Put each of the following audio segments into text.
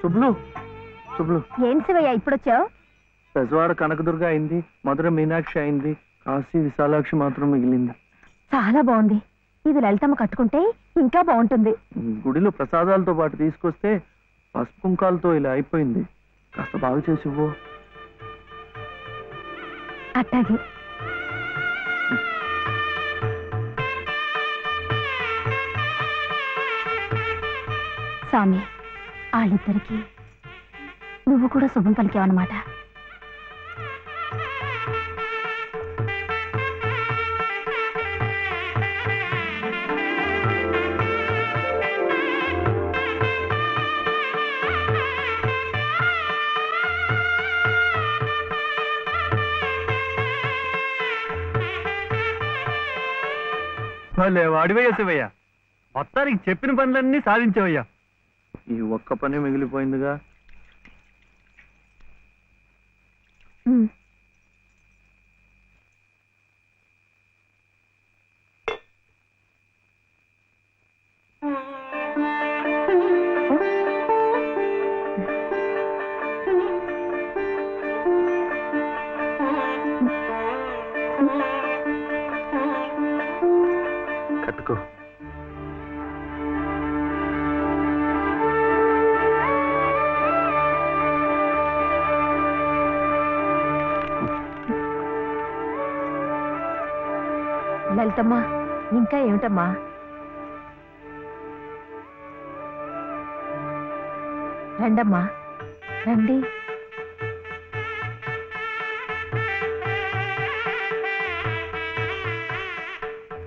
శుభ్లు శుభ్లు ఏం శివయ్య ఇప్పుడొచ్చావు? పెజవాడ కనకదుర్గ అయింది, మధుర మీనాక్షి అయింది, కాశీ విశాలాక్షి మాత్రం మిగిలింది. చాలా బాగుంది. ఇది లలితమ్మ కట్టుకుంటే ఇంకా బాగుంటుంది. గుడిలో ప్రసాదాలతో పాటు తీసుకొస్తే పసుపు కుంకాలతో ఇలా అయిపోయింది. కాస్త బాగు చేసి ఇవ్వు. అట్టాగే. స్వామి, వాళ్ళిద్దరికి నువ్వు కూడా శుభం పలికావన్నమాట. వాడివయ్యా శివయ్య, మొత్తానికి చెప్పిన పనులన్నీ సాధించావయ్యా. ఈ ఒక్క పని మిగిలిపోయిందిగా. కట్టుకో. లలితమ్మా, ఇంకా ఏమిటమ్మా? రండమ్మా, రండి.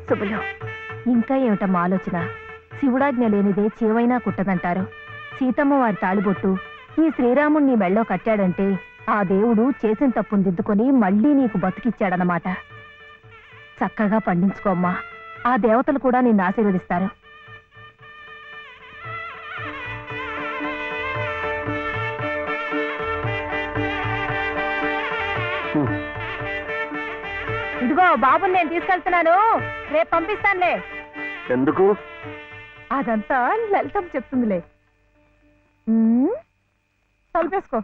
శుభలో, ఇంకా ఏమిటమ్మా ఆలోచన? శివుడాజ్ఞ లేనిదే చేవైనా కుట్టదంటారు. సీతమ్మ వారి తాళిబొట్టు ఈ శ్రీరాముణ్ణి మెళ్ళో కట్టాడంటే ఆ దేవుడు చేసిన తప్పును దిద్దుకొని మళ్ళీ నీకు బతికిచ్చాడనమాట. చక్కగా పండించుకోమ్మా, ఆ దేవతలు కూడా నిన్ను ఆశీర్వదిస్తారు. ఇదిగో బాబుని నేను తీసుకెళ్తున్నాను, రేపు పంపిస్తానులే. ఎందుకు? అదంతా లలితమ్మ చెప్తుందిలే. తలుపేసుకో.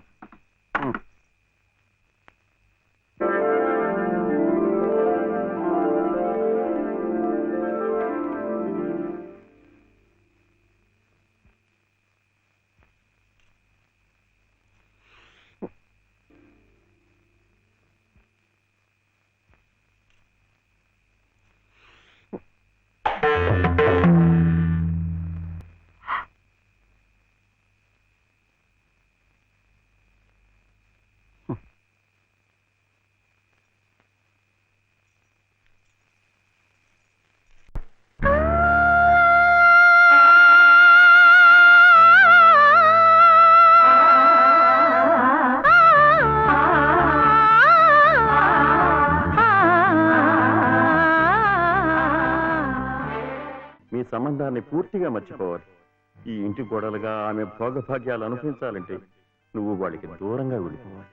సంబంధాన్ని పూర్తిగా మర్చిపోవాలి. ఈ ఇంటి గోడలుగా ఆమె భోగభాగ్యాలు అనుభవించాలంటే నువ్వు వాళ్ళకి దూరంగా వెళ్ళిపోవాలి.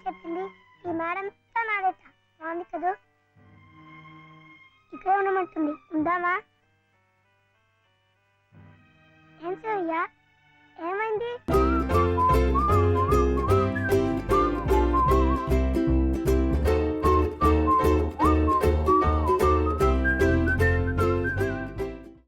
చెప్పింది ఈ మేడం నాదేట బాగుంది కదా, ఇక్కడే ఉండమంటుంది. ఉందామా? ఏం సూర్య?